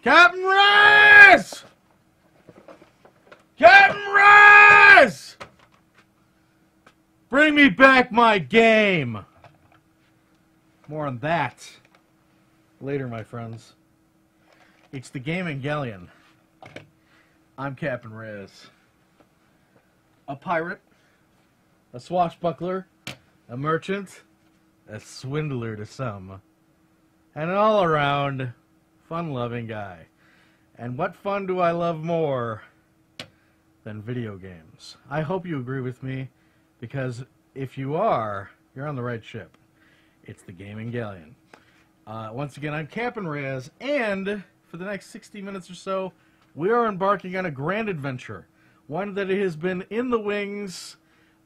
Captain Rez! Captain Rez! Bring me back my game! More on that later, my friends. It's the gaming Galleon. I'm Captain Rez. A pirate, a swashbuckler, a merchant, a swindler to some, and an all-around fun-loving guy. And what fun do I love more than video games? I hope you agree with me, because if you are, you're on the right ship. It's the Gaming Galleon. Once again, I'm Captain Rez, and for the next 60 minutes or so, we are embarking on a grand adventure. One that has been in the wings,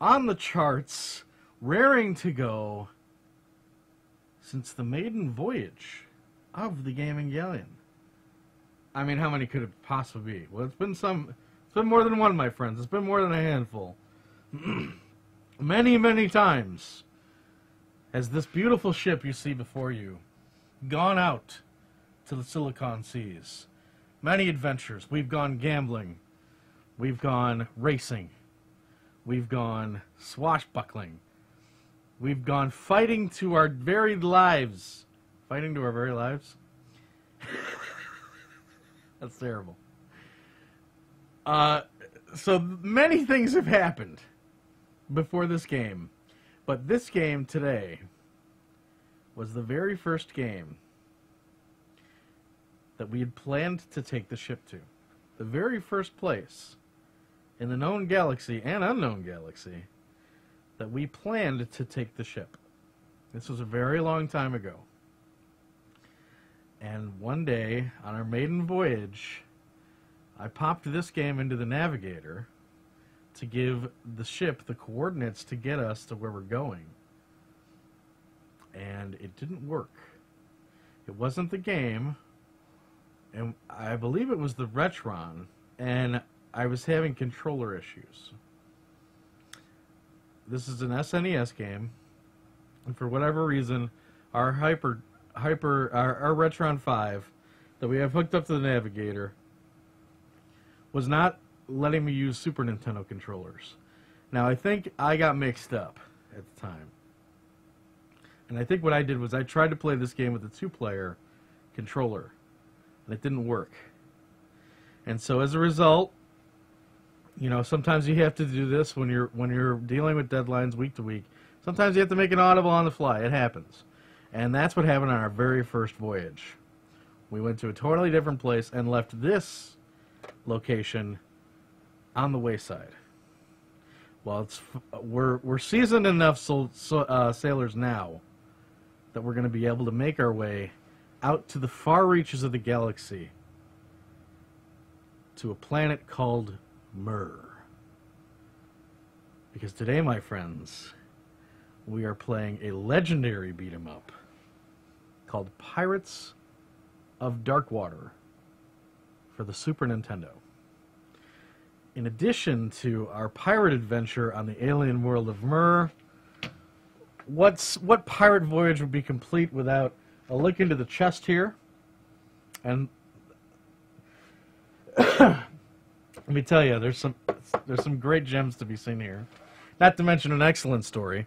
on the charts, raring to go, since the maiden voyage of the Gaming Galleon. I mean, how many could it possibly be? Well, it's been more than one, my friends. It's been more than a handful. Many, many times has this beautiful ship you see before you gone out to the Silicon Seas. Many adventures. We've gone gambling. We've gone racing. We've gone swashbuckling. We've gone fighting to our very lives. Fighting to our very lives? That's terrible. So many things have happened before this game. But this game today was the very first game that we had planned to take the ship to. The very first place in the known galaxy and unknown galaxy that we planned to take the ship. This was a very long time ago. And one day, on our maiden voyage, I popped this game into the navigator to give the ship the coordinates to get us to where we're going. And it didn't work. It wasn't the game, and I believe it was the Retron, and I was having controller issues. This is an SNES game, and for whatever reason, our Retron 5 that we have hooked up to the navigator was not letting me use Super Nintendo controllers. Now, I think I got mixed up at the time. And I think what I did was I tried to play this game with a 2-player controller, and it didn't work. And so as a result, you know, sometimes you have to do this when you're dealing with deadlines week to week. Sometimes you have to make an audible on the fly. It happens. And that's what happened on our very first voyage. We went to a totally different place and left this location on the wayside. Well, we're seasoned enough sailors now that we're going to be able to make our way out to the far reaches of the galaxy to a planet called Myrrh. Because today, my friends, we are playing a legendary beat-em-up called Pirates of Darkwater for the Super Nintendo. In addition to our pirate adventure on the alien world of Myrrh, what pirate voyage would be complete without a look into the chest here? And let me tell you, there's some great gems to be seen here. Not to mention an excellent story.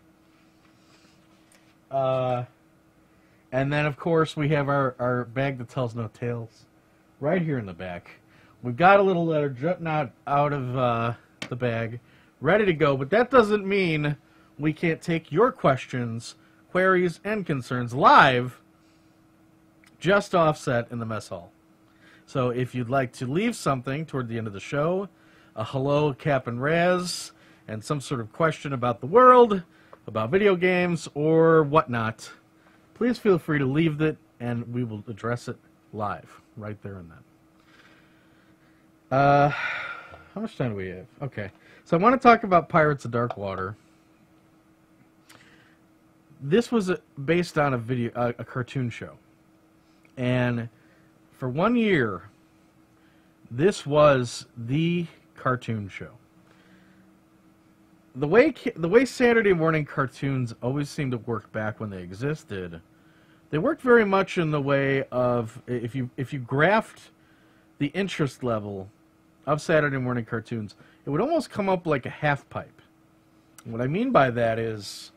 And then, of course, we have our bag that tells no tales right here in the back. We've got a little letter jutting out of the bag, ready to go, but that doesn't mean we can't take your questions, queries, and concerns live, just offset in the mess hall. So if you'd like to leave something toward the end of the show, a hello, Captain Rez, and some sort of question about the world, about video games, or whatnot, please feel free to leave it, and we will address it live, right there and then. How much time do we have? Okay. So I want to talk about Pirates of Darkwater. This was based on a cartoon show. And for 1 year, this was the cartoon show. The way Saturday morning cartoons always seemed to work back when they existed, they worked very much in the way of if you graphed the interest level of Saturday morning cartoons, it would almost come up like a half pipe. And what I mean by that is,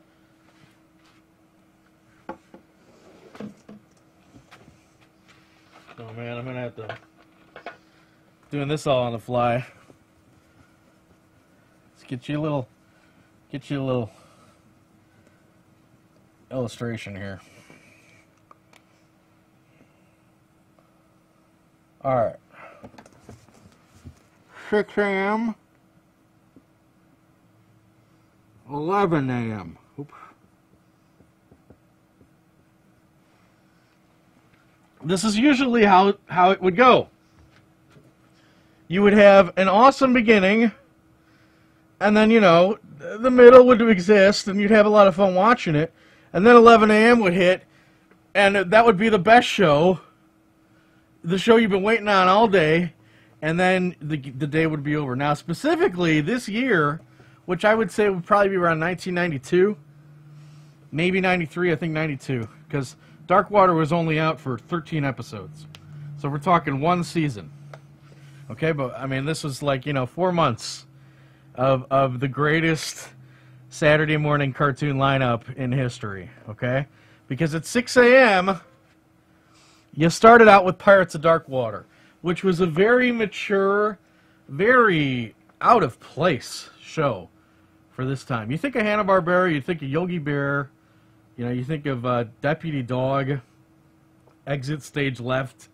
oh man, I'm gonna have to doing this all on the fly. Let's get you a little illustration here. All right. 6 a.m. 11 a.m. Oops. This is usually how it would go. You would have an awesome beginning, and then, you know, the middle would exist, and you'd have a lot of fun watching it, and then 11 a.m. would hit, and that would be the best show, the show you've been waiting on all day, and then the day would be over. Now, specifically, this year, which I would say would probably be around 1992, maybe 93, I think 92, because Darkwater was only out for 13 episodes. So we're talking one season. Okay, but, I mean, this was like, you know, 4 months of the greatest Saturday morning cartoon lineup in history, okay? Because at 6 a.m., you started out with Pirates of Darkwater, which was a very mature, very out-of-place show for this time. You think of Hanna-Barbera, you think of Yogi Bear, you know, you think of Deputy Dog, Exit Stage Left,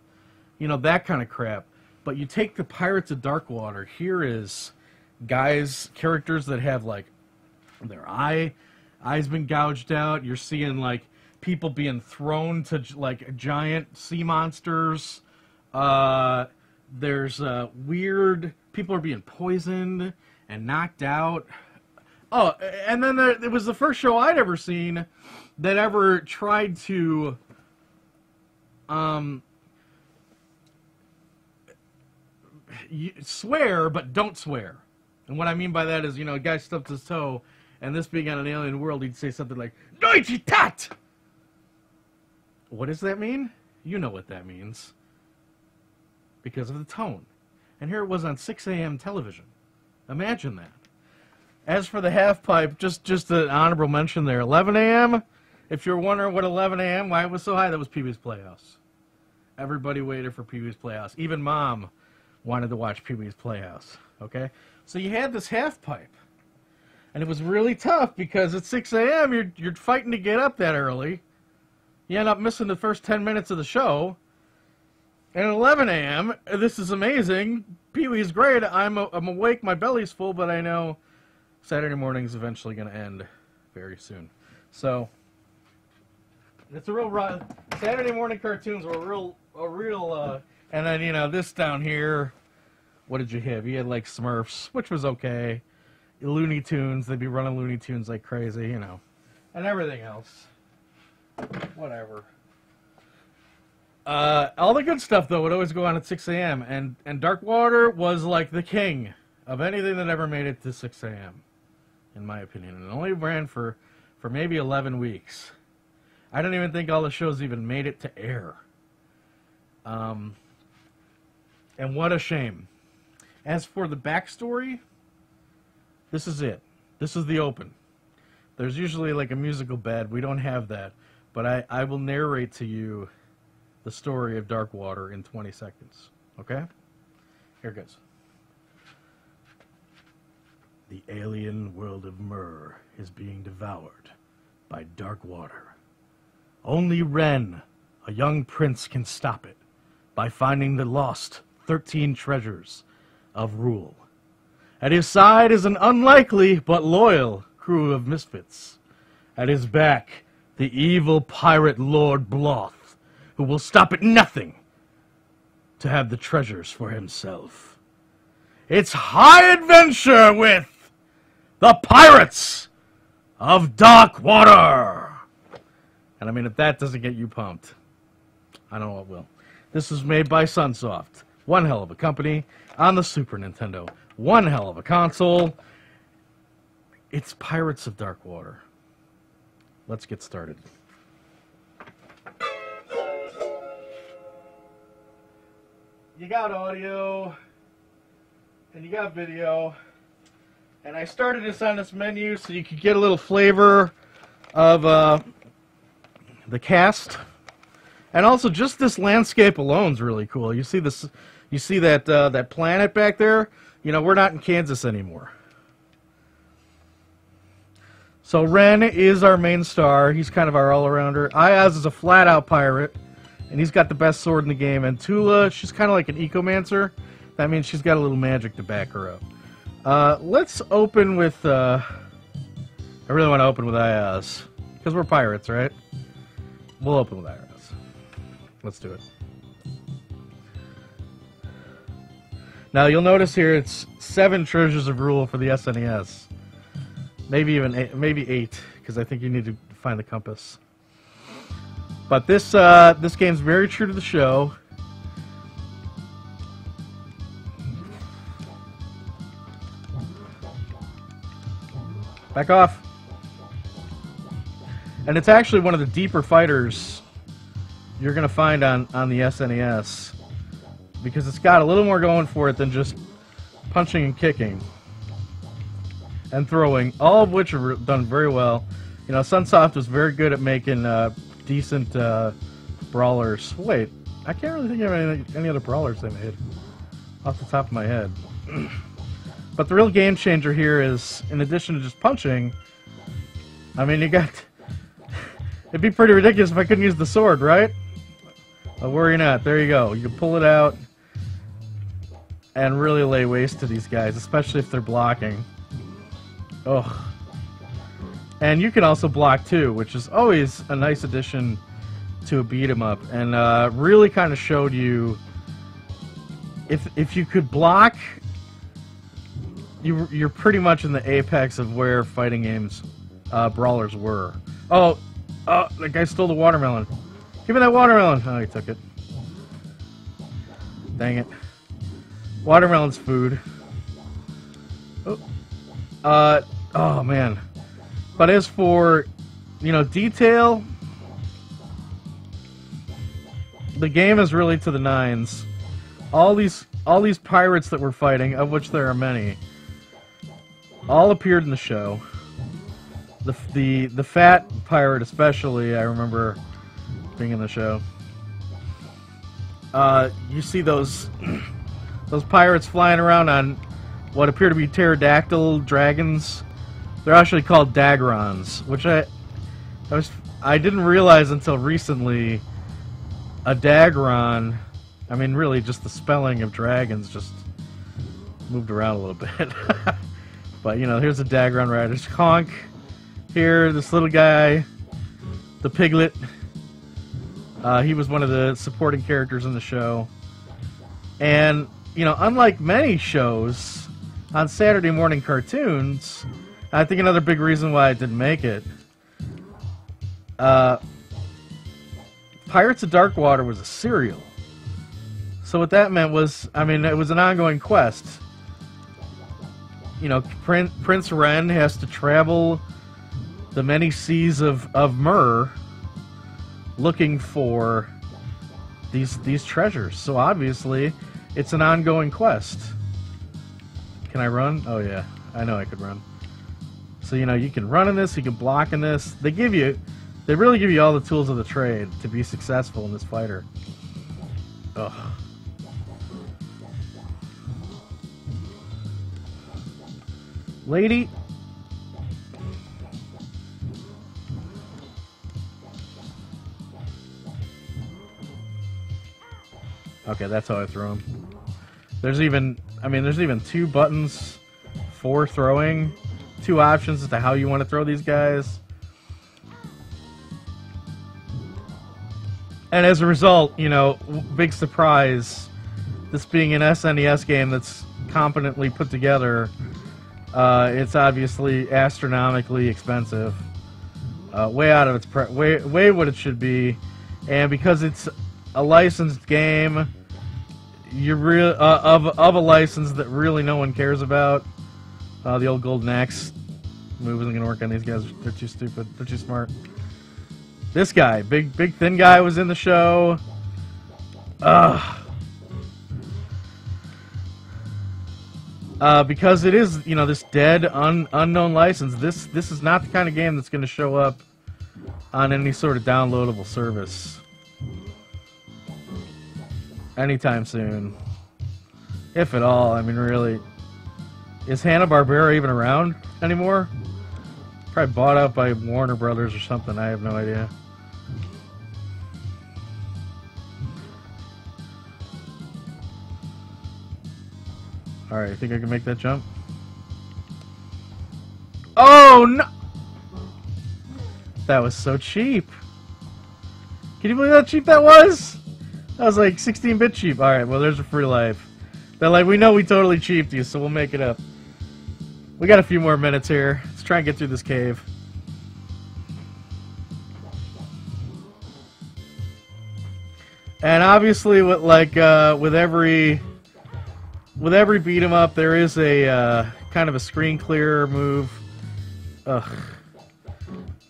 you know, that kind of crap. But you take the Pirates of Darkwater, here is guys, characters that have, like, their eyes been gouged out. You're seeing, like, people being thrown to, like, giant sea monsters. There's weird... People are being poisoned and knocked out. Oh, and then it was the first show I'd ever seen that ever tried to... swear, but don't swear. And what I mean by that is, you know, a guy stubbed his toe, and this being on an alien world, he'd say something like, "No, jetatin!" What does that mean? You know what that means. Because of the tone. And here it was on 6 a.m. television. Imagine that. As for the half pipe, just an honorable mention there. 11 a.m., if you're wondering what 11 a.m., why it was so high, that was Pee-wee's Playhouse. Everybody waited for Pee-wee's Playhouse. Even Mom wanted to watch Pee-wee's Playhouse. Okay? So you had this half pipe. And it was really tough because at 6 a.m., you're fighting to get up that early. You end up missing the first 10 minutes of the show. And at 11 a.m., this is amazing. Pee-wee's great. I'm awake, my belly's full, but I know Saturday morning's eventually going to end very soon. So, it's a real... Saturday morning cartoons were a real... and then, you know, this down here, what did you have? You had, like, Smurfs, which was okay. Looney Tunes, they'd be running Looney Tunes like crazy, you know. And everything else. Whatever. All the good stuff, though, would always go on at 6 a.m. And Darkwater was like the king of anything that ever made it to 6 a.m., in my opinion. And it only ran for maybe 11 weeks. I don't even think all the shows even made it to air. And what a shame. As for the backstory, this is it. This is the open. There's usually like a musical bed. We don't have that. But I will narrate to you the story of Darkwater in 20 seconds. Okay? Here it goes. The alien world of Myrrh is being devoured by Darkwater. Only Ren, a young prince, can stop it by finding the lost 13 treasures of Rule. At his side is an unlikely but loyal crew of misfits. At his back, the evil pirate Lord Bloth, who will stop at nothing to have the treasures for himself. It's high adventure with the Pirates of Darkwater. And I mean, if that doesn't get you pumped, I don't know what will. This was made by Sunsoft. One hell of a company on the Super Nintendo. One hell of a console. It's Pirates of Darkwater. Let's get started. you got audio, and you got video. And I started this on this menu so you could get a little flavor of the cast. And also, just this landscape alone is really cool. You see this? You see that that planet back there? You know, we're not in Kansas anymore. So Ren is our main star. He's kind of our all-arounder. Ayaz is a flat-out pirate, and he's got the best sword in the game. And Tula, she's kind of like an ecomancer. That means she's got a little magic to back her up. Let's open with... I really want to open with Ayaz, because we're pirates, right? We'll open with Ayaz. Let's do it. Now, you'll notice here it's 7 treasures of rule for the SNES. Maybe even 8, maybe 8, because I think you need to find the compass. But this this game's very true to the show. Back off. And it's actually one of the deeper fighters you're going to find on the SNES. Because it's got a little more going for it than just punching and kicking. And throwing, all of which are done very well. You know, Sunsoft was very good at making decent brawlers. Wait, I can't really think of any other brawlers they made off the top of my head. But the real game changer here is, in addition to just punching, I mean, you got... It'd be pretty ridiculous if I couldn't use the sword, right? Well, worry not. There you go. You can pull it out and really lay waste to these guys, especially if they're blocking. Oh, and you can also block too, which is always a nice addition to a beat 'em up, and really kind of showed you if you could block, you're pretty much in the apex of where fighting games brawlers were. Oh, that guy stole the watermelon. Give me that watermelon. Oh, he took it. Dang it. Watermelon's food. Oh. Oh man, but as for, you know, detail, the game is really to the nines. All these pirates that we're fighting, of which there are many, all appeared in the show. The fat pirate especially, I remember being in the show. You see those pirates flying around on what appear to be pterodactyl dragons. They're actually called Dagrons, which I didn't realize until recently. A Dagron, I mean, really just the spelling of dragons just moved around a little bit. But, you know, here's a Dagron rider. There's Conk here, this little guy, the piglet. He was one of the supporting characters in the show. And, you know, unlike many shows on Saturday morning cartoons, I think another big reason why I didn't make it, Pirates of Darkwater was a serial. So what that meant was, I mean, it was an ongoing quest. You know, Prince Ren has to travel the many seas of Myrrh looking for these treasures. So obviously, it's an ongoing quest. Can I run? Oh yeah, I know I could run. So, you know, you can run in this, you can block in this. They really give you all the tools of the trade to be successful in this fighter. Ugh. Lady. Okay, that's how I throw him. There's even 2 buttons for throwing. 2 options as to how you want to throw these guys. And as a result, you know, big surprise, this being an SNES game that's competently put together, it's obviously astronomically expensive. Way out of its way what it should be. And because it's a licensed game, you're of a license that really no one cares about. The old golden axe move isn't gonna work on these guys. They're too stupid. They're too smart. This guy, big thin guy, was in the show. because it is, you know, this dead, unknown license. This is not the kind of game that's going to show up on any sort of downloadable service anytime soon, if at all. I mean, really, is Hanna-Barbera even around anymore? Probably bought out by Warner Brothers or something. I have no idea. Alright, I think I can make that jump. Oh, no! That was so cheap. Can you believe how cheap that was? That was like 16-bit cheap. Alright, well, there's a free life. They're like, we know we totally cheaped you, so we'll make it up. We got a few more minutes here. Let's try and get through this cave. And obviously, with every beat 'em up, there is a kind of a screen clear move.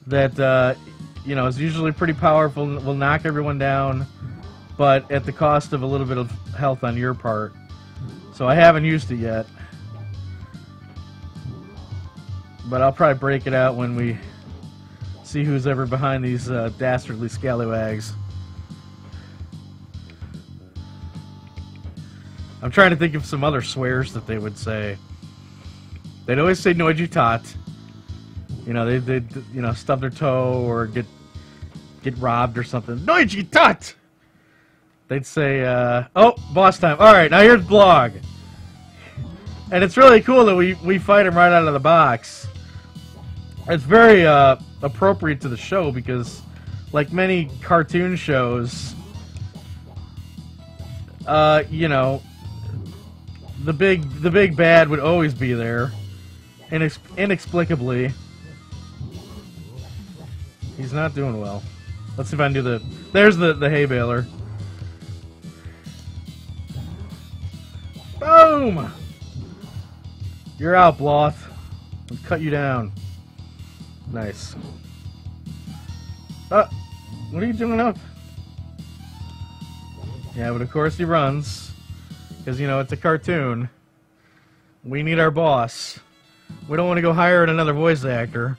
That you know, is usually pretty powerful. Will knock everyone down, but at the cost of a little bit of health on your part. So I haven't used it yet, but I'll probably break it out when we see who's ever behind these dastardly scallywags. I'm trying to think of some other swears that they would say. They'd always say "no jetat." You know, they'd you know, stub their toe or get robbed or something. "No jetat." They'd say, "Oh, boss time." All right, now here's Blog. And it's really cool that we fight him right out of the box. It's very appropriate to the show because, like many cartoon shows, you know, the big bad would always be there, inexplicably. He's not doing well. Let's see if I can do the... There's the hay baler. Boom! You're out, Bloth. I'll cut you down. Nice. What are you doing up? Yeah, but of course he runs. Because, you know, it's a cartoon. We need our boss. We don't want to go hire another voice actor.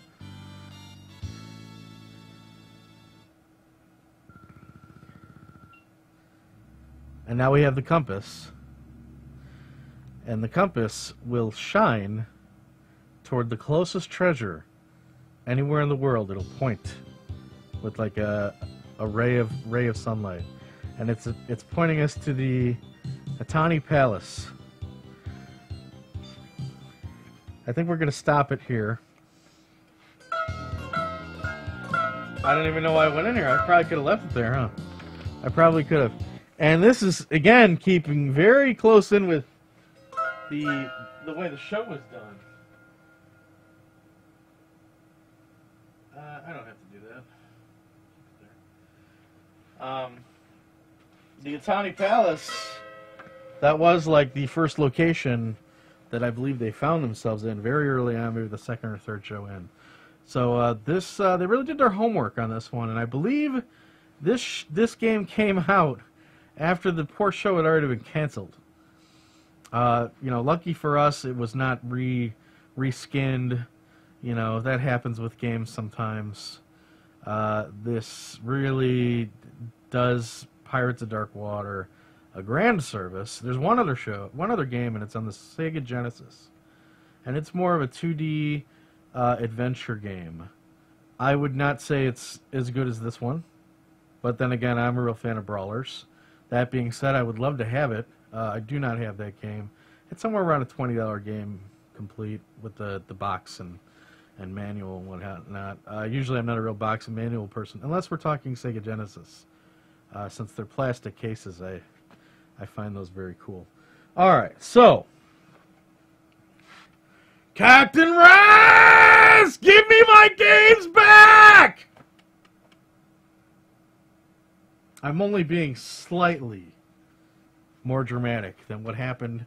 And now we have the compass. And the compass will shine toward the closest treasure anywhere in the world. It'll point with like a ray of sunlight. And it's pointing us to the Atani Palace. I think we're going to stop it here. I don't even know why I went in here. I probably could have left it there, huh? I probably could have. And this is, again, keeping very close in with the way the show was done. I don't have to do that. The Atani Palace, that was like the first location that I believe they found themselves in very early on, maybe the second or third show in. So they really did their homework on this one, and I believe this game came out after the poor show had already been canceled. You know, lucky for us, it was not reskinned. You know, that happens with games sometimes. This really does Pirates of Dark Water a grand service. There's one other game, and it's on the Sega Genesis. And it's more of a 2D adventure game. I would not say it's as good as this one. But then again, I'm a real fan of brawlers. That being said, I would love to have it. I do not have that game. It's somewhere around a $20 game complete with the box and manual and whatnot. Usually I'm not a real box and manual person, unless we're talking Sega Genesis. Since they're plastic cases, I find those very cool. Alright, so... Captain Raz! Give me my games back! I'm only being slightly more dramatic than what happened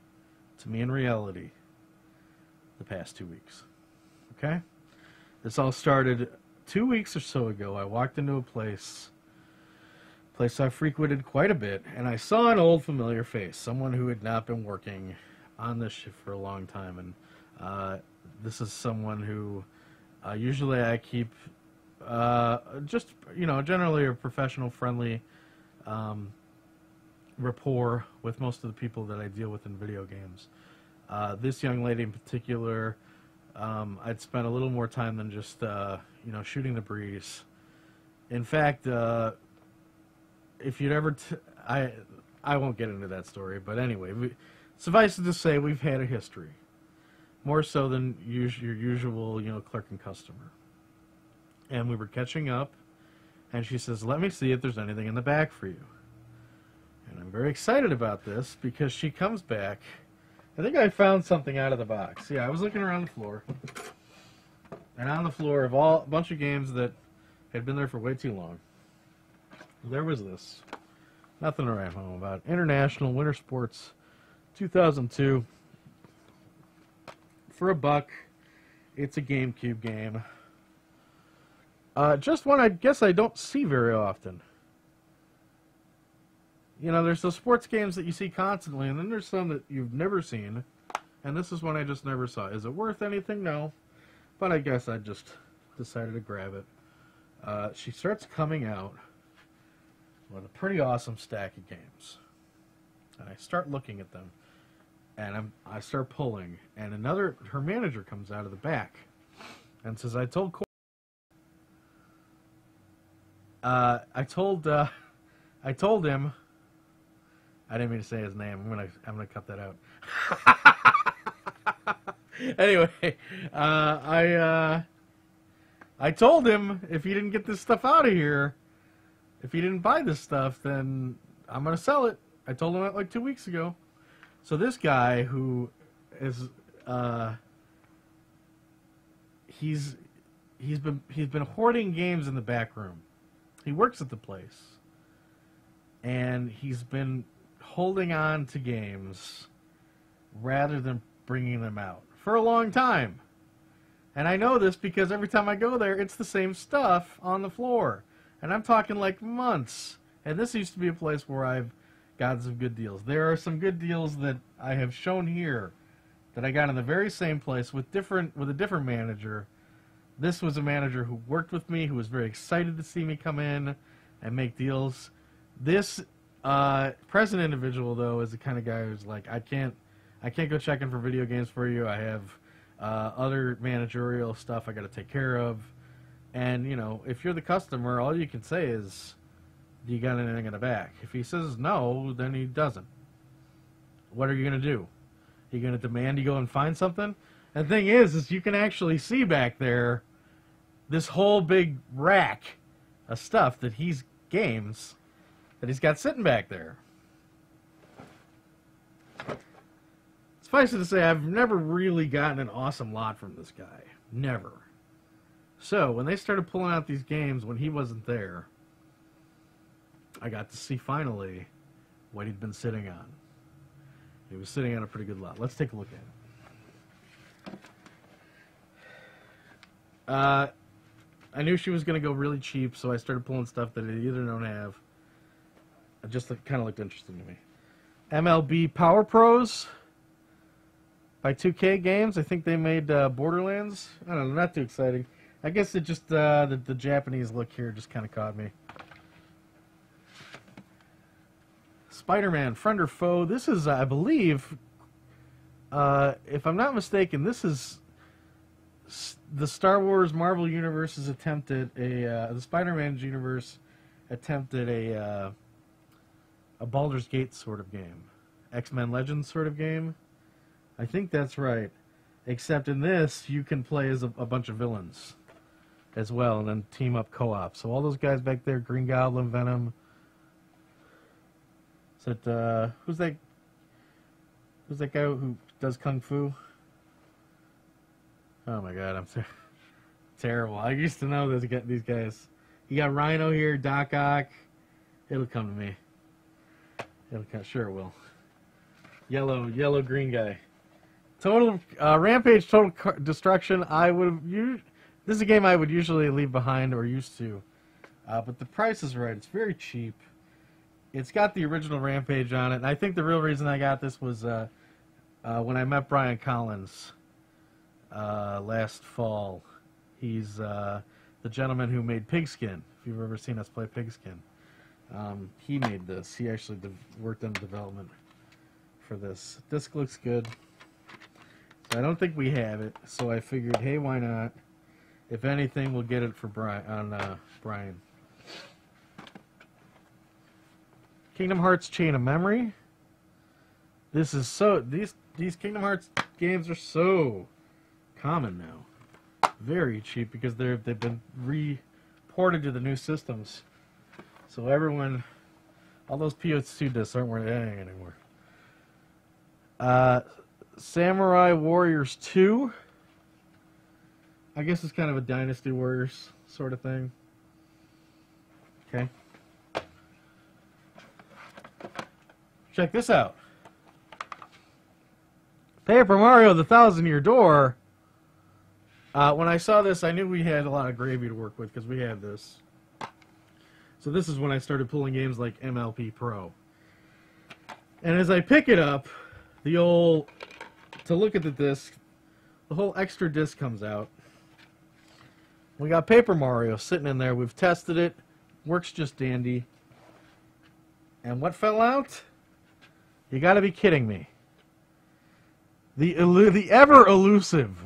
to me in reality the past 2 weeks. Okay? This all started 2 weeks or so ago. I walked into a place I frequented quite a bit, and I saw an old familiar face, someone who had not been working on this shit for a long time, and this is someone who usually I keep just, you know, generally a professional, friendly rapport with most of the people that I deal with in video games. This young lady in particular, I'd spent a little more time than just, you know, shooting the breeze. In fact, if you'd ever... I won't get into that story, but anyway, suffice it to say, we've had a history. More so than your usual, you know, clerk and customer. And we were catching up, and she says, let me see if there's anything in the back for you. And I'm very excited about this, because she comes back. I think I found something out of the box. Yeah, I was looking around the floor. And on the floor of a bunch of games that had been there for way too long, there was this. Nothing to write home about. International Winter Sports 2002. For $1. It's a GameCube game. Just one I guess I don't see very often. You know, there's the sports games that you see constantly, and then there's some that you've never seen. And this is one I just never saw. Is it worth anything? No. But I guess I just decided to grab it. She starts coming out with a pretty awesome stack of games. And I start looking at them. And I start pulling. And her manager comes out of the back and says, I told him, I didn't mean to say his name. I'm gonna cut that out. Anyway, I told him if he didn't get this stuff out of here, if he didn't buy this stuff, then I'm gonna sell it. I told him that like 2 weeks ago. So this guy who is he's been hoarding games in the back room. He works at the place, and he's been holding on to games rather than bringing them out for a long time. And I know this because every time I go there, it's the same stuff on the floor. And I'm talking like months. And this used to be a place where I've gotten some good deals. There are some good deals that I have shown here that I got in the very same place with a different manager. This was a manager who worked with me, who was very excited to see me come in and make deals. This present individual, though, is the kind of guy who's like, I can't go checking for video games for you. I have other managerial stuff I got to take care of. And, you know, if you're the customer, all you can say is, do you got anything in the back? If he says no, then he doesn't. What are you going to do? Are you going to demand you go and find something? And the thing is you can actually see back there this whole big rack of stuff that games that he's got sitting back there. Suffice it to say, I've never really gotten an awesome lot from this guy. Never. So, when they started pulling out these games when he wasn't there, I got to see finally what he'd been sitting on. He was sitting on a pretty good lot. Let's take a look at it. I knew she was going to go really cheap, so I started pulling stuff that I either don't have. It just kind of looked interesting to me. MLB Power Pros by 2K Games. I think they made Borderlands. I don't know, not too exciting. I guess it just, the Japanese look here just kind of caught me. Spider-Man, Friend or Foe. This is, I believe, if I'm not mistaken, this is the Star Wars Marvel Universe's attempt at the Spider-Man's universe attempted a Baldur's Gate sort of game. X-Men Legends sort of game. I think that's right. Except in this, you can play as a bunch of villains as well, and then team up co-op. So all those guys back there, Green Goblin, Venom. Is that, who's that guy who does Kung Fu? Oh my god, I'm terrible. I used to know these guys. You got Rhino here, Doc Ock. It'll come to me. Sure it will. Yellow green guy. Total Rampage, Total Destruction. This is a game I would usually leave behind or used to, but the price is right. It's very cheap. It's got the original Rampage on it, and I think the real reason I got this was when I met Brian Collins last fall. He's the gentleman who made Pigskin. If you've ever seen us play Pigskin, he made this. He actually worked on development for this. Disc looks good. So I don't think we have it. So I figured, hey, why not? If anything, we'll get it for Brian. Kingdom Hearts Chain of Memory. This is so these Kingdom Hearts games are so common now. Very cheap because they've been reported to the new systems. So everyone, all those PS2 discs aren't worth anything anymore. Samurai Warriors 2. I guess it's kind of a Dynasty Warriors sort of thing. Okay. Check this out. Paper Mario: The Thousand-Year Door. When I saw this, I knew we had a lot of gravy to work with because we had this. So this is when I started pulling games like MLP Pro. And as I pick it up, to look at the disc, the whole extra disc comes out. We got Paper Mario sitting in there. We've tested it. Works just dandy. And what fell out? You gotta be kidding me. The ever elusive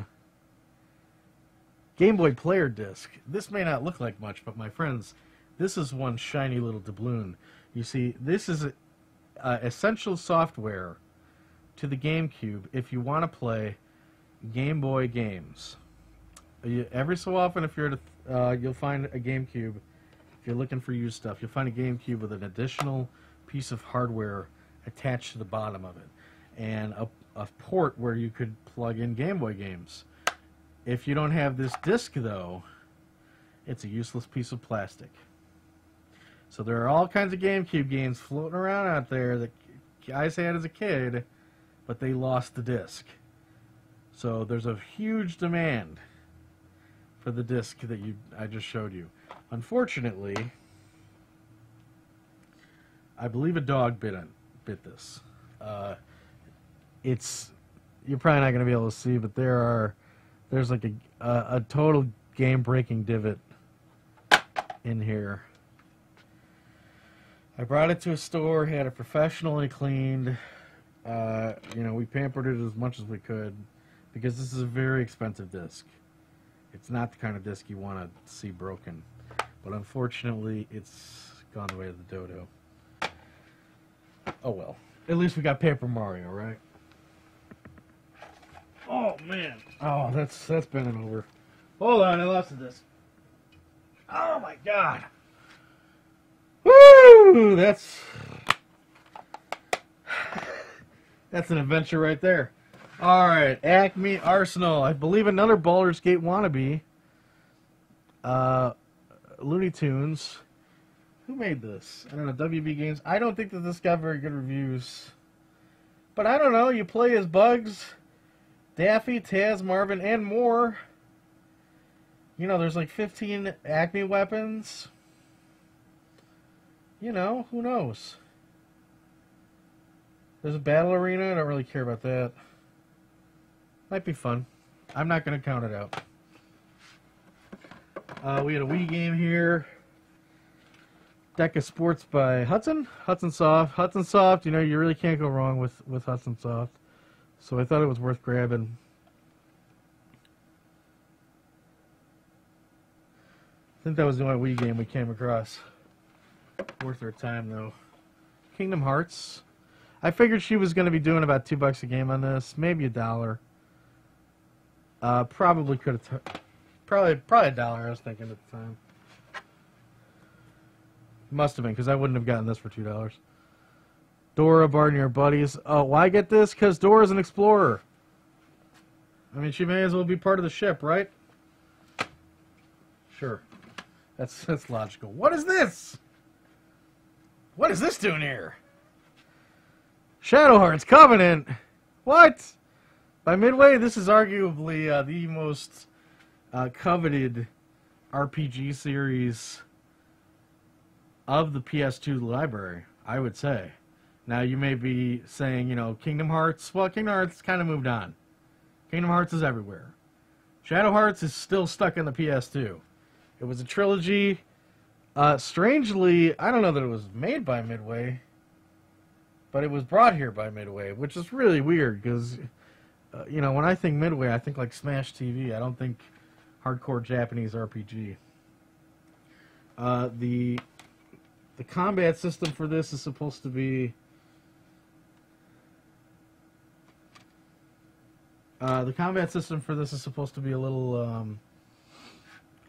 Game Boy Player disc. This may not look like much, but my friends, this is one shiny little doubloon. You see, this is essential software to the GameCube if you want to play Game Boy games. Every so often, if you're you'll find a GameCube. If you're looking for used stuff, you'll find a GameCube with an additional piece of hardware attached to the bottom of it, and a port where you could plug in Game Boy games. If you don't have this disc, though, it's a useless piece of plastic. So there are all kinds of GameCube games floating around out there that guys had as a kid, but they lost the disc. So there's a huge demand for the disc that I just showed you. Unfortunately, I believe a dog bit this. You're probably not going to be able to see, but there's like a total game-breaking divot in here. I brought it to a store, had it professionally cleaned. We pampered it as much as we could because this is a very expensive disc. It's not the kind of disc you want to see broken. But unfortunately, it's gone the way of the dodo. Oh well. At least we got Paper Mario, right? Oh man. Oh, that's bending over. Hold on, I lost the disc. Oh my god. Woo! That's an adventure right there. Alright, Acme Arsenal. I believe another Baldur's Gate wannabe. Looney Tunes. Who made this? I don't know, WB Games. I don't think that this got very good reviews. But I don't know, you play as Bugs, Daffy, Taz, Marvin, and more. You know, there's like 15 Acme weapons. You know, who knows? There's a battle arena. I don't really care about that. Might be fun. I'm not going to count it out. We had a Wii game here. Deck of Sports by Hudson Soft. Hudson Soft, you know, you really can't go wrong with Hudson Soft. So I thought it was worth grabbing. I think that was the only Wii game we came across. Worth our time, though. Kingdom Hearts. I figured she was going to be doing about $2 a game on this. Maybe $1. Probably could have... Probably $1, I was thinking at the time. Must have been, because I wouldn't have gotten this for $2. Dora, Bart, and your buddies. Oh, why get this? Because Dora's an explorer. I mean, she may as well be part of the ship, right? Sure. That's logical. What is this? What is this doing here? Shadow Hearts Covenant. What? By Midway, this is arguably the most coveted RPG series of the PS2 library, I would say. Now, you may be saying, you know, Kingdom Hearts. Well, Kingdom Hearts kind of moved on. Kingdom Hearts is everywhere. Shadow Hearts is still stuck in the PS2. It was a trilogy. Strangely, I don't know that it was made by Midway, but it was brought here by Midway, which is really weird because, you know, when I think Midway, I think like Smash TV. I don't think hardcore Japanese RPG. The combat system for this is supposed to be... the combat system for this is supposed to be a little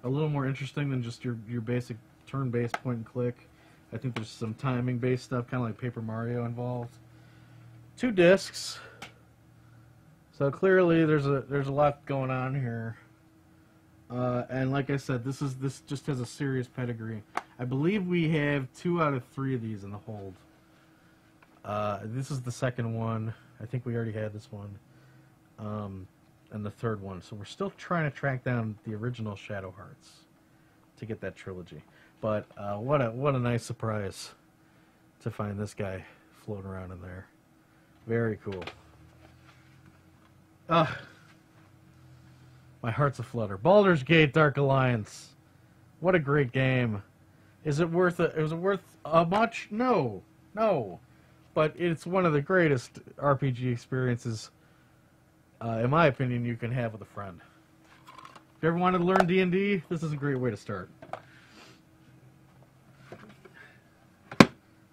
more interesting than just your basic turn-based point and click. I think there's some timing-based stuff, kind of like Paper Mario involved. 2 discs, so clearly there's a lot going on here. And like I said, this just has a serious pedigree. I believe we have 2 out of 3 of these in the hold. This is the second one. I think we already had this one. And the third one. So we're still trying to track down the original Shadow Hearts to get that trilogy. But what a nice surprise to find this guy floating around in there. Very cool. My heart's aflutter. Baldur's Gate: Dark Alliance. What a great game. Is it worth it? Was it worth much? No. No. But it's one of the greatest RPG experiences, in my opinion, you can have with a friend. If you ever wanted to learn D&D, this is a great way to start.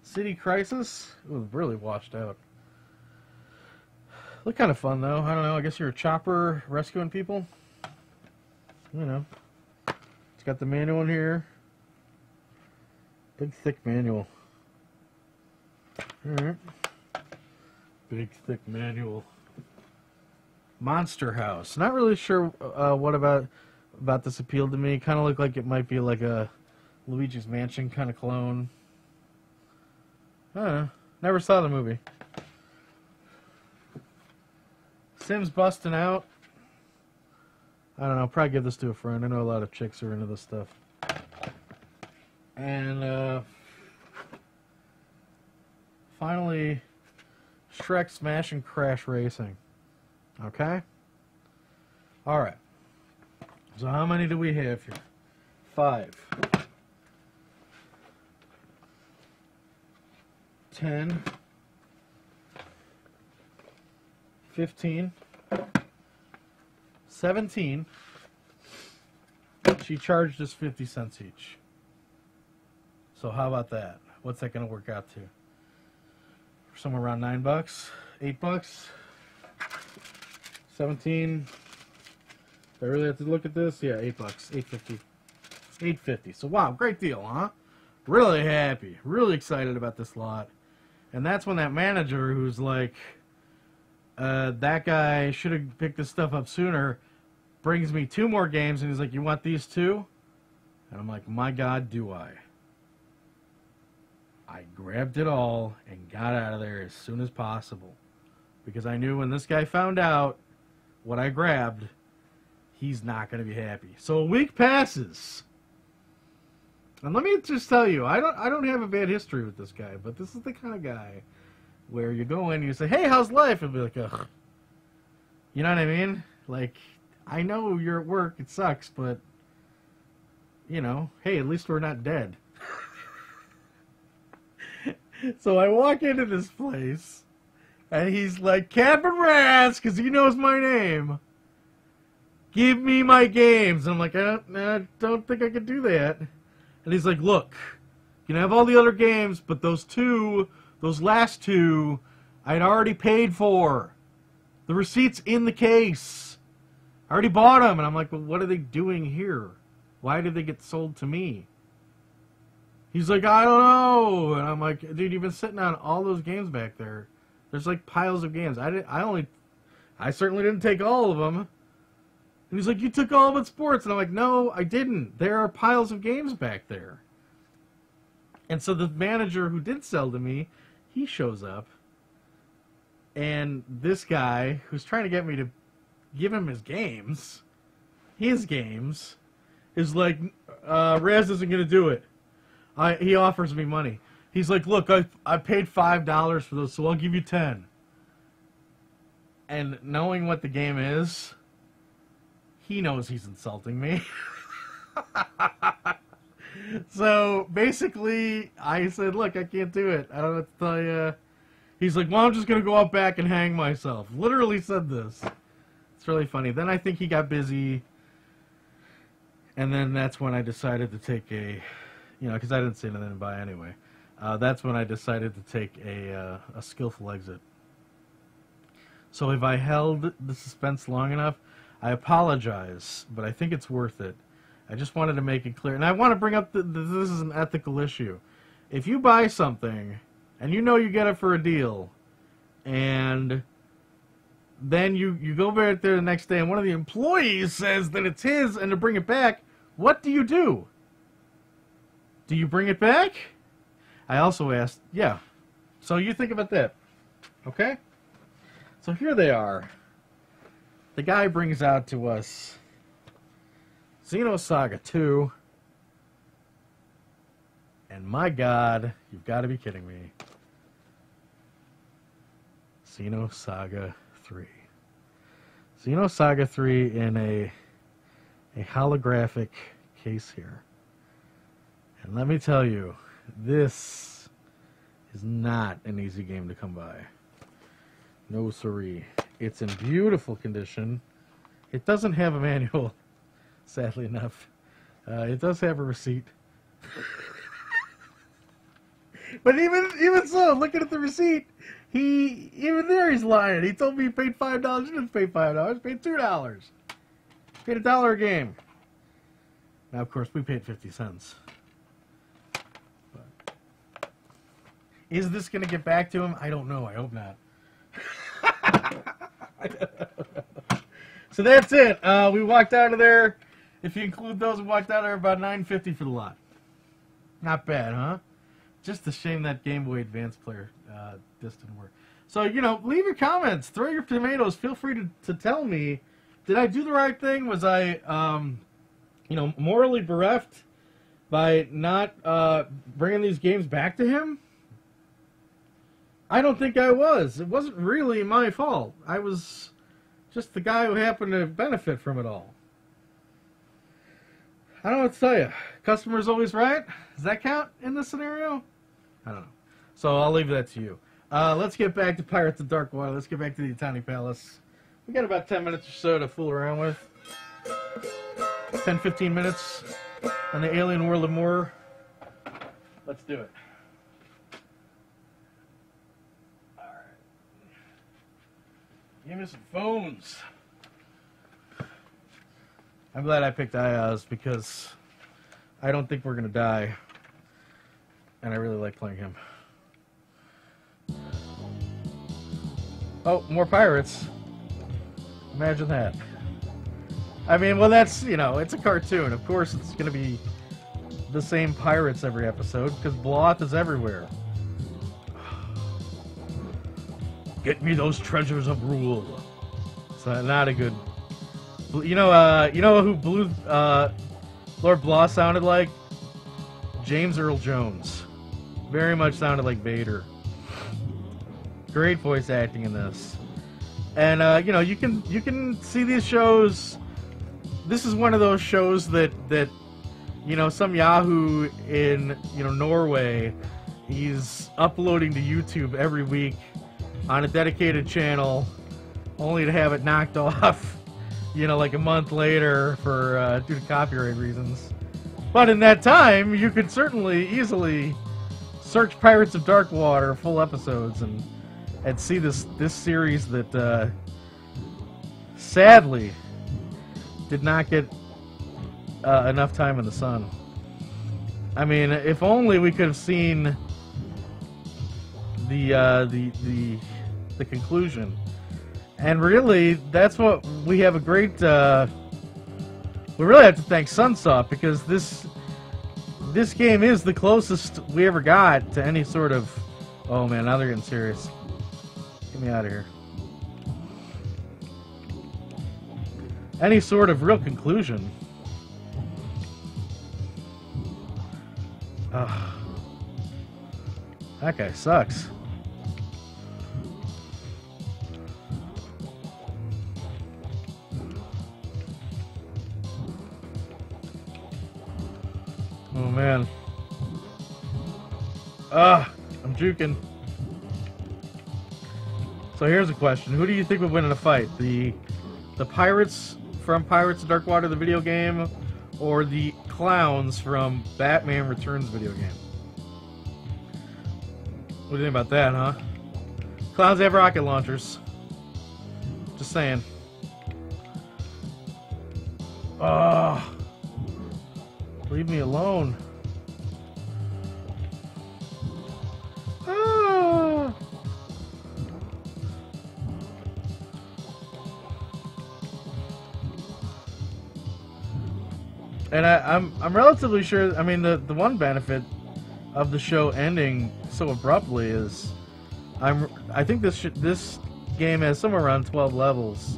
City Crisis? Ooh, really washed out. Look kind of fun, though. I don't know. I guess you're a chopper rescuing people. You know. It's got the manual in here. Big, thick manual. Alright. Big, thick manual. Monster House. Not really sure what about this appealed to me. Kind of looked like it might be like a Luigi's Mansion kind of clone. I don't know. Never saw the movie. Sims Busting Out. I don't know. Probably give this to a friend. I know a lot of chicks are into this stuff. And finally, Shrek Smash and Crash Racing. Okay? Alright. So how many do we have here? 5. 10. 15. 17. She charged us 50 cents each. So how about that? What's that going to work out to? Somewhere around $9, $8. 17. Do I really have to look at this? Yeah, $8, $8.50. $8.50. So wow, great deal, huh? Really happy, really excited about this lot. And that's when that manager who's like, that guy should have picked this stuff up sooner, brings me 2 more games and he's like, you want these 2? And I'm like, my God, do I? I grabbed it all and got out of there as soon as possible. Because I knew when this guy found out what I grabbed, he's not going to be happy. So a week passes. And let me just tell you, I don't have a bad history with this guy, but this is the kind of guy where you go in and you say, hey, how's life? And be like, ugh. You know what I mean? Like, I know you're at work, it sucks, but, you know, hey, at least we're not dead. So I walk into this place, and he's like, Captain Raz, because he knows my name. Give me my games. And I'm like, I don't think I could do that. And he's like, look, you can have all the other games, but those last 2, I'd already paid for. The receipt's in the case. I already bought them. And I'm like, well, what are they doing here? Why did they get sold to me? He's like, I don't know. And I'm like, dude, you've been sitting on all those games back there. There's like piles of games. I certainly didn't take all of them. And he's like, you took all but sports. And I'm like, no, I didn't. There are piles of games back there. And so the manager who did sell to me, he shows up. And this guy, who's trying to get me to give him his games, is like, Raz isn't going to do it. He offers me money. He's like, look, I paid $5 for those, so I'll give you 10. And knowing what the game is, he knows he's insulting me. So basically, I said, look, I can't do it. I don't know what to tell you. He's like, well, I'm just going to go out back and hang myself. Literally said this. It's really funny. Then I think he got busy. And then that's when I decided to take a, you know, because I didn't say nothing to buy anyway. That's when I decided to take a skillful exit. So if I held the suspense long enough, I apologize, but I think it's worth it. I just wanted to make it clear. And I want to bring up this is an ethical issue. If you buy something, and you know you get it for a deal, and then you go back there the next day, and one of the employees says that it's his, and to bring it back, what do you do? Do you bring it back? I also asked, yeah. So you think about that, okay? So here they are. The guy brings out to us Xenosaga 2. And my God, you've got to be kidding me. Xenosaga 3. Xenosaga 3 in a holographic case here. And let me tell you, this is not an easy game to come by. No siree. It's in beautiful condition. It doesn't have a manual, sadly enough. It does have a receipt. But even so, looking at the receipt, even there he's lying. He told me he paid $5. He didn't pay $5. He paid $2. Paid $1 a game. Now, of course, we paid 50 cents. But is this going to get back to him? I don't know. I hope not. So that's it. We walked out of there. If you include those, we walked out of there about $9.50 for the lot. Not bad, huh? Just a shame that Game Boy Advance player just didn't work. So, you know, leave your comments. Throw your tomatoes. Feel free to tell me, did I do the right thing? Was I, you know, morally bereft by not bringing these games back to him? I don't think I was. It wasn't really my fault. I was just the guy who happened to benefit from it all. I don't know what to tell you. Customer's always right? Does that count in this scenario? I don't know. So I'll leave that to you. Let's get back to Pirates of Dark Water. Let's get back to the Yetatin Palace. We got about 10 minutes or so to fool around with. 10, 15 minutes on the alien world of Moore. Let's do it. Alright. Give me some phones. I'm glad I picked Ayaz because I don't think we're going to die. And I really like playing him. Oh, more pirates. Imagine that. I mean, well, that's, you know, it's a cartoon. Of course, it's going to be the same pirates every episode because Bloth is everywhere. Get me those treasures of rule. It's not a good... You know who Lord Bloth sounded like? James Earl Jones. Very much sounded like Vader. Great voice acting in this. And, you know, you can see these shows. This is one of those shows that you know, some Yahoo in, you know, Norway, he's uploading to YouTube every week on a dedicated channel, only to have it knocked off, you know, like a month later for due to copyright reasons. But in that time, you could certainly easily search Pirates of Dark Water full episodes and see this series that sadly did not get enough time in the sun. I mean, if only we could have seen the conclusion. And really, that's what we have a great. We really have to thank Sunsoft because this game is the closest we ever got to any sort of. Oh man, now they're getting serious. Get me out of here. Any sort of real conclusion. That guy sucks. Oh man. I'm juking. So here's a question. Who do you think would win in a fight? The pirates from Pirates of Darkwater, the video game, or the clowns from Batman Returns video game? What do you think about that, huh? Clowns have rocket launchers. Just saying. Oh, leave me alone. Ah. And I'm relatively sure. I mean, the one benefit of the show ending so abruptly is I think this game has somewhere around 12 levels,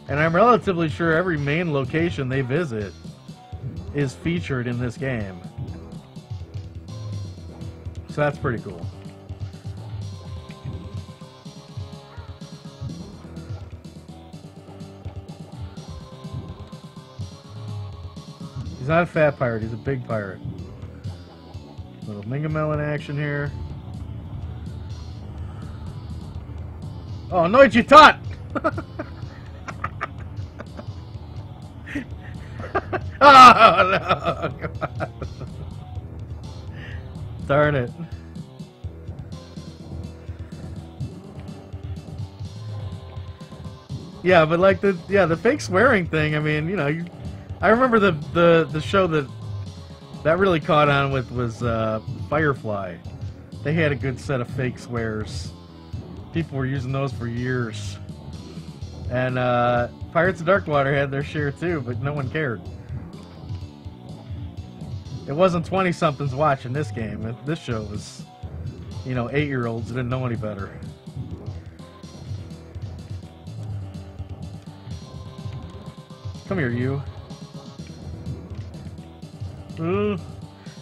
and I'm relatively sure every main location they visit is featured in this game. So that's pretty cool. He's not a fat pirate, he's a big pirate. Little Mingamelon action here. Oh, no, jetatin! Oh, no! God. Darn it. Yeah, but like the fake swearing thing, I mean, you know, I remember the show that really caught on with was Firefly. They had a good set of fake swears. People were using those for years. And Pirates of Darkwater had their share too, but no one cared. It wasn't 20-somethings watching this game. This show was, you know, 8-year-olds who didn't know any better. Come here, you. Ooh.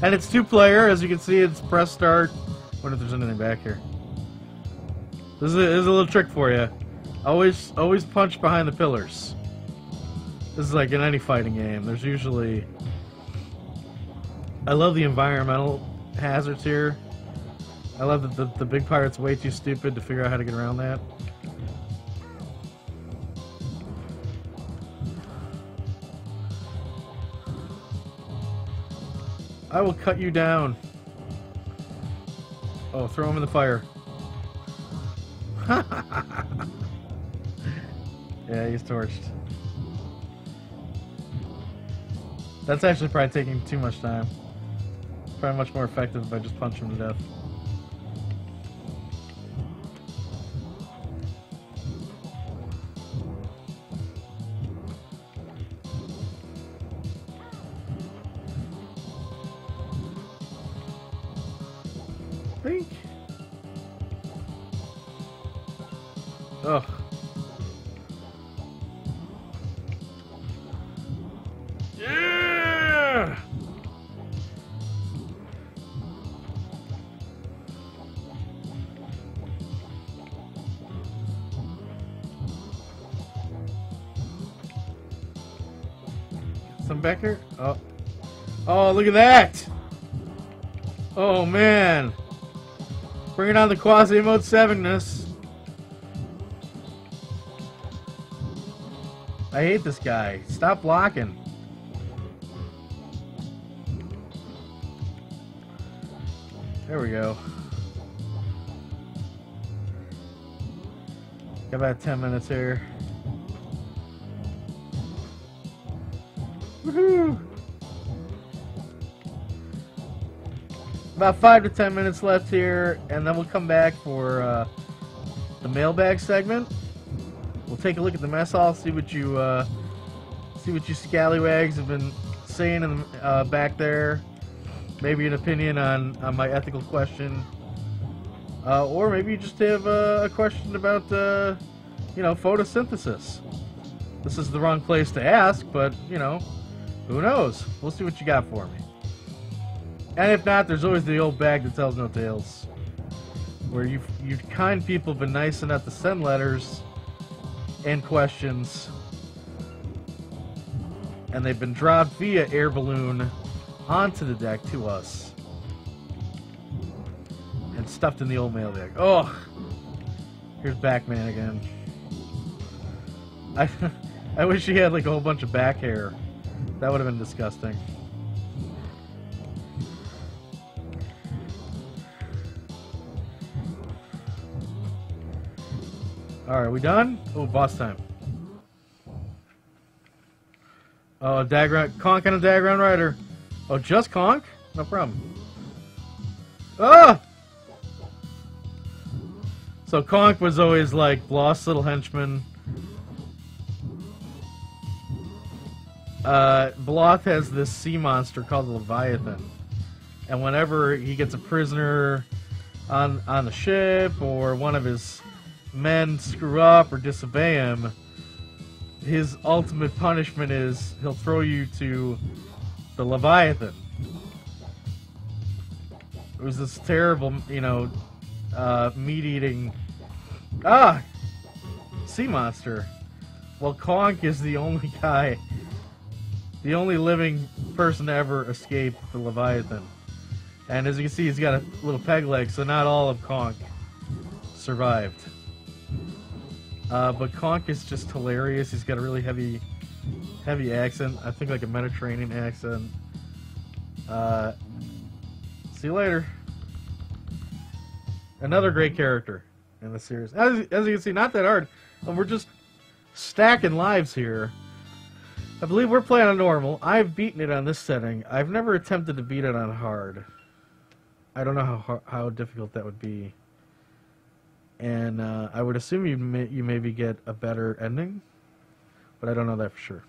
And it's 2-player, as you can see. It's press start. I wonder if there's anything back here. This is a little trick for you. Always punch behind the pillars. This is like in any fighting game. There's usually... I love the environmental hazards here. I love that the big pirate's way too stupid to figure out how to get around that. I will cut you down. Oh, throw him in the fire. Yeah, he's torched. That's actually probably taking too much time. Probably much more effective if I just punch him to death. Think. Ugh. Yeah! Some back here? Oh. Oh, look at that! Oh, man. Bring it on the quasi-mode 7-ness. I hate this guy. Stop blocking. There we go. Got about 10 minutes here. Woohoo! About 5 to 10 minutes left here, and then we'll come back for the mailbag segment. We'll take a look at the mess hall, see what you scallywags have been saying in the, back there. Maybe an opinion on my ethical question, or maybe you just have a question about you know, photosynthesis. This is the wrong place to ask, but you know, who knows? We'll see what you got for me. And if not, there's always the old bag that tells no tales. Where you kind people have been nice enough to send letters and questions, and they've been dropped via air balloon onto the deck to us and stuffed in the old mail bag. Oh, here's Backman again. I wish he had like a whole bunch of back hair. That would have been disgusting. Alright, are we done? Oh, boss time. Oh, Conk and a Dagron Rider. Oh, just Conk? No problem. Ah! So Conk was always like Bloth's little henchman. Bloth has this sea monster called the Leviathan. And whenever he gets a prisoner on the ship, or one of his men screw up or disobey him, his ultimate punishment is he'll throw you to the Leviathan. It was this terrible, you know, meat-eating sea monster. Well, Conk is the only guy, the only living person to ever escape the Leviathan. And as you can see, he's got a little peg leg, so not all of Conk survived. But Conk is just hilarious. He's got a really heavy accent. I think like a Mediterranean accent. See you later. Another great character in the series. As you can see, not that hard. And we're just stacking lives here. I believe we're playing on normal. I've beaten it on this setting. I've never attempted to beat it on hard. I don't know how difficult that would be. And I would assume you maybe get a better ending, but I don't know that for sure.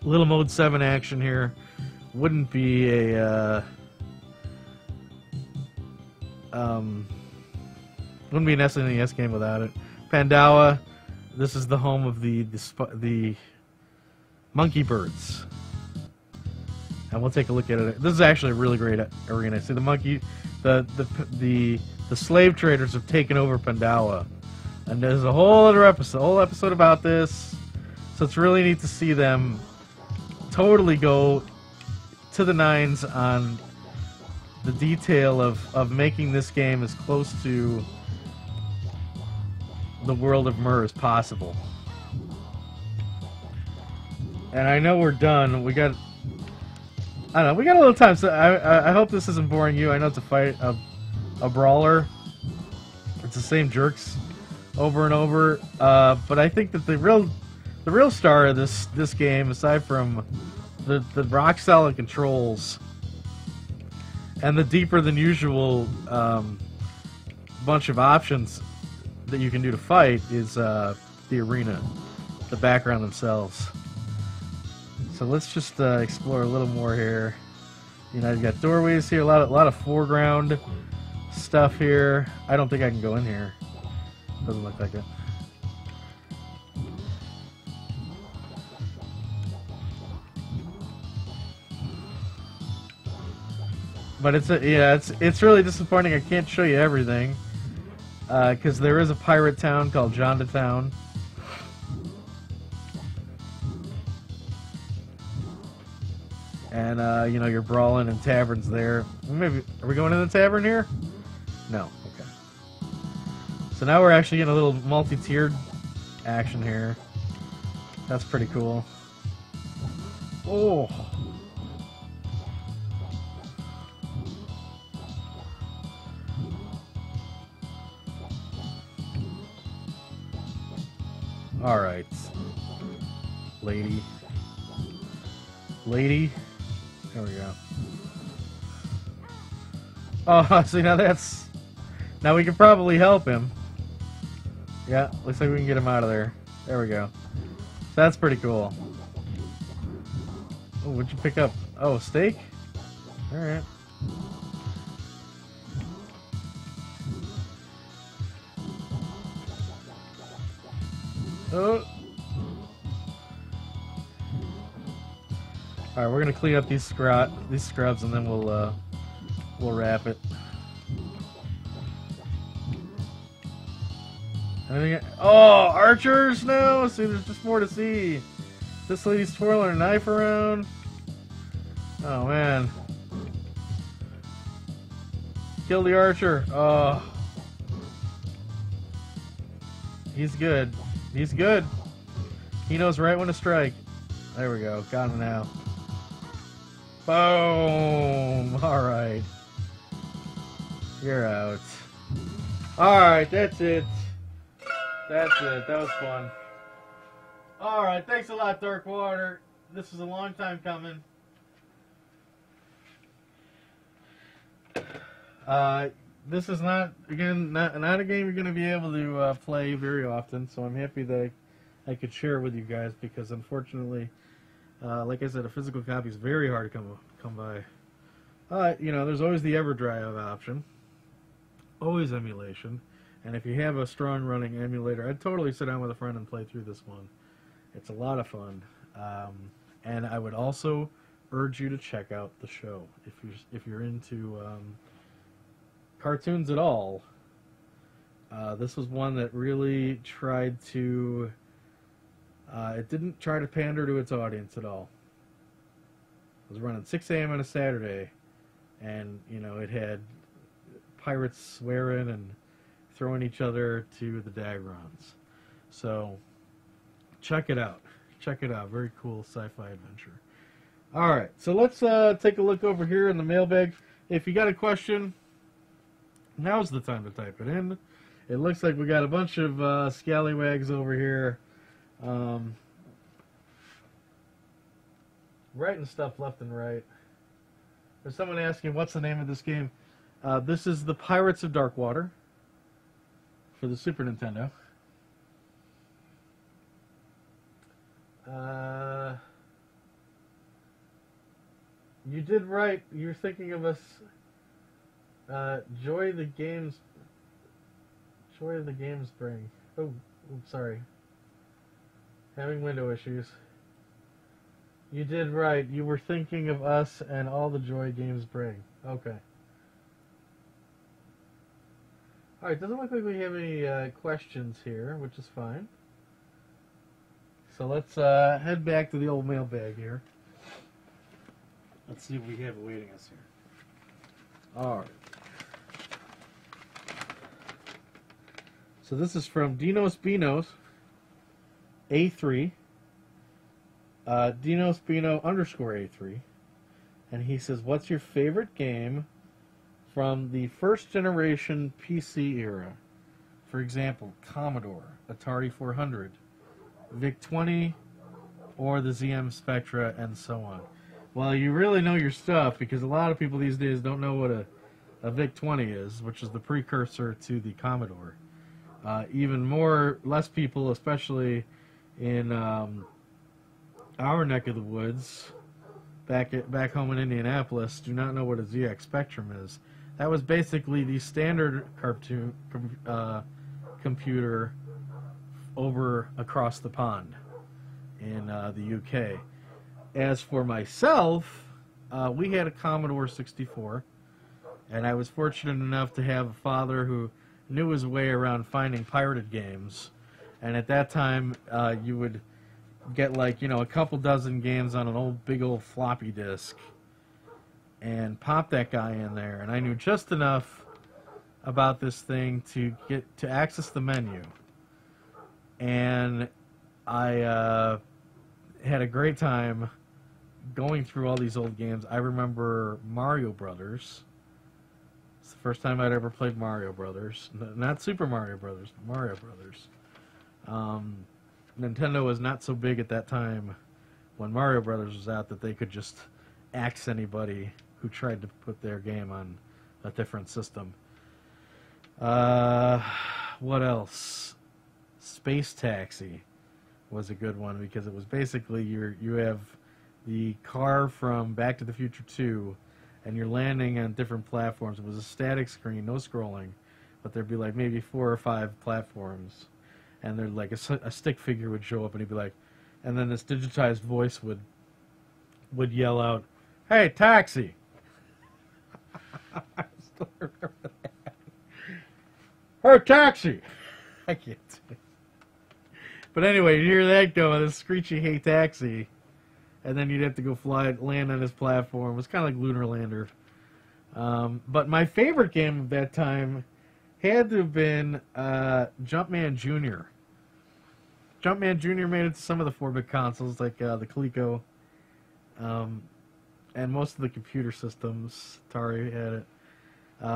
Little Mode 7 action here. Wouldn't be a wouldn't be an SNES game without it. Pandawa. This is the home of the monkey birds. And we'll take a look at it. This is actually a really great arena. See the monkey, the slave traders have taken over Pandawa, and there's a whole episode about this. So it's really neat to see them totally go to the nines on the detail of making this game as close to the world of Myr as possible. And I know we're done. We got a little time, so I hope this isn't boring you. I know it's a brawler. It's the same jerks over and over. But I think that the real star of this game, aside from the rock solid controls and the deeper than usual bunch of options that you can do to fight, is the arena, the background themselves. So let's just explore a little more here. You know, you've got doorways here, a lot of foreground stuff here. I don't think I can go in here. Doesn't look like it. But it's really disappointing. I can't show you everything because there is a pirate town called Jetatin. And you know, you're brawling in taverns there. Maybe are we going in the tavern here? No. Okay. So now we're actually getting a little multi-tiered action here. That's pretty cool. Oh. All right, lady. There we go. Oh, see, now we can probably help him. Yeah, looks like we can get him out of there. There we go. So that's pretty cool. Oh, what'd you pick up? Oh, steak? Alright. Oh. All right, we're gonna clean up these scrubs, and then we'll wrap it. Anything? Oh, archers! No, see, there's just more to see. This lady's twirling her knife around. Oh man! Kill the archer. Oh, he's good. He's good. He knows right when to strike. There we go. Got him now. Boom! Alright. You're out. Alright, that's it. That's it. That was fun. Alright, thanks a lot, Darkwater. This is a long time coming. This is not a game you're going to be able to play very often, so I'm happy that I could share it with you guys, because unfortunately, like I said, a physical copy is very hard to come by. You know, there's always the EverDrive option, always emulation, and if you have a strong running emulator, I'd totally sit down with a friend and play through this one. It's a lot of fun, and I would also urge you to check out the show if you're into cartoons at all. This was one that really tried to. It didn't try to pander to its audience at all. It was running 6 a.m. on a Saturday, and you know it had pirates swearing and throwing each other to the dagrons. So check it out. Check it out. Very cool sci-fi adventure. All right, so let's take a look over here in the mailbag. If you got a question, now's the time to type it in. It looks like we got a bunch of scallywags over here. Writing stuff left and right. There's someone asking, what's the name of this game? This is the Pirates of Darkwater for the Super Nintendo. You did right. You're thinking of us. Joy the games bring. Oh, sorry. Having window issues. You did right. You were thinking of us and all the joy games bring. Okay. Alright, doesn't look like we have any questions here, which is fine. So let's head back to the old mailbag here. Let's see what we have awaiting us here. Alright. So this is from Dinos Binos A3. Dinos Bino _A3. And he says, what's your favorite game from the first generation PC era? For example, Commodore, Atari 400, VIC-20, or the ZM Spectra, and so on. Well, you really know your stuff, because a lot of people these days don't know what a VIC-20 is, which is the precursor to the Commodore. Less people, especially in our neck of the woods, back home in Indianapolis, do not know what a ZX Spectrum is. That was basically the standard computer over across the pond in the UK. As for myself, we had a Commodore 64, and I was fortunate enough to have a father who knew his way around finding pirated games. And at that time, you would get like, you know, a couple dozen games on an big old floppy disk and pop that guy in there. And I knew just enough about this thing to get to access the menu. And I had a great time going through all these old games. I remember Mario Brothers. It's the first time I'd ever played Mario Brothers. Not Super Mario Brothers, but Mario Brothers. Nintendo was not so big at that time when Mario Brothers was out that they could just axe anybody who tried to put their game on a different system. What else? Space Taxi was a good one, because it was basically you have the car from Back to the Future 2, and you're landing on different platforms. It was a static screen, no scrolling, but there'd be like maybe 4 or 5 platforms, and there'd like a stick figure would show up, and he'd be like, and then this digitized voice would would yell out, "Hey, taxi!" I still remember that. "Hey, taxi!" I can't say it. But anyway, you hear that go, this screechy "Hey, taxi," and then you'd have to go land on his platform. It was kind of like Lunar Lander. But my favorite game of that time had to have been Jumpman Jr. Jumpman Jr. made it to some of the 4-bit consoles, like the Coleco, and most of the computer systems. Atari had it.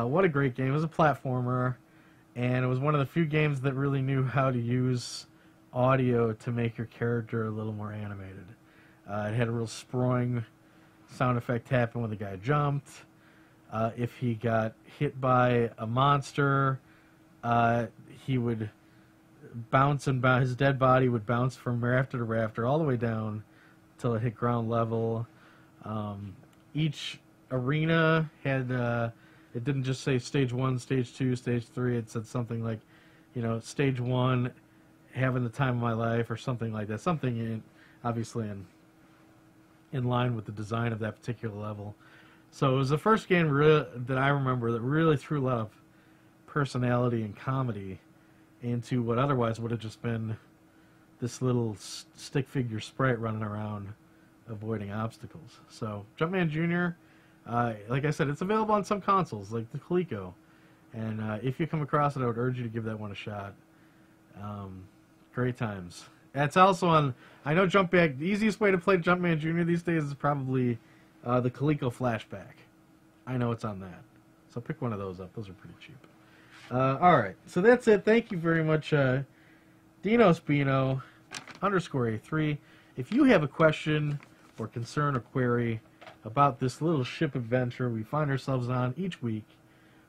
What a great game. It was a platformer, and it was one of the few games that really knew how to use audio to make your character a little more animated. It had a real sproing sound effect happen when the guy jumped. If he got hit by a monster, he would bounce, and his dead body would bounce from rafter to rafter all the way down until it hit ground level. Each arena had, it didn't just say stage 1, stage 2, stage 3. It said something like, stage 1, having the time of my life, or something like that. Something obviously in line with the design of that particular level. So it was the first game that I remember that really threw a lot of personality and comedy into what otherwise would have just been this little stick figure sprite running around avoiding obstacles. So Jumpman Jr., like I said, it's available on some consoles like the Coleco, and if you come across it, I would urge you to give that one a shot. Great times. That's also on, I know the easiest way to play Jumpman Jr. these days is probably the Coleco Flashback. I know it's on that. So pick one of those up. Those are pretty cheap. Alright, so that's it. Thank you very much, DinoSpino _A3. If you have a question or concern or query about this little ship adventure we find ourselves on each week,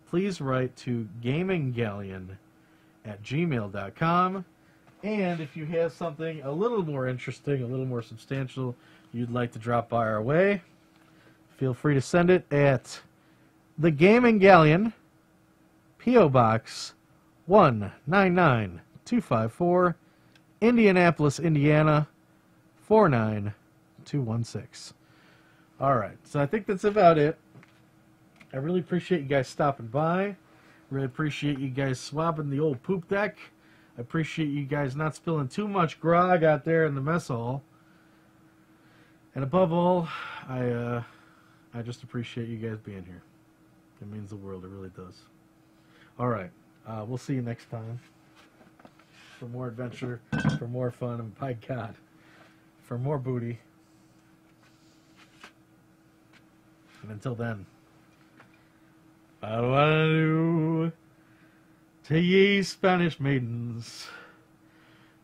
please write to gaminggalleon@gmail.com. And if you have something a little more interesting, a little more substantial you'd like to drop by our way, feel free to send it at the Gaming Galleon, P.O. Box 199254, Indianapolis, Indiana 49216. Alright, so I think that's about it. I really appreciate you guys stopping by. Really appreciate you guys swapping the old poop deck. I appreciate you guys not spilling too much grog out there in the mess hall. And above all, I just appreciate you guys being here. It means the world, it really does. Alright, we'll see you next time. For more adventure, for more fun, and by God, for more booty. And until then, adieu to ye Spanish maidens,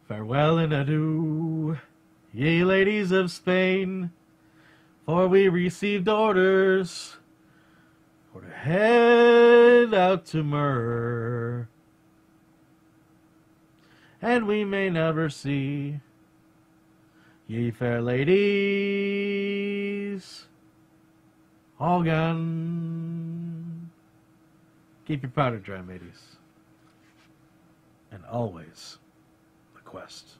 farewell and adieu, ye ladies of Spain, for we received orders for to head out to Mur, and we may never see ye fair ladies all gone. Keep your powder dry, mateys. And always the quest.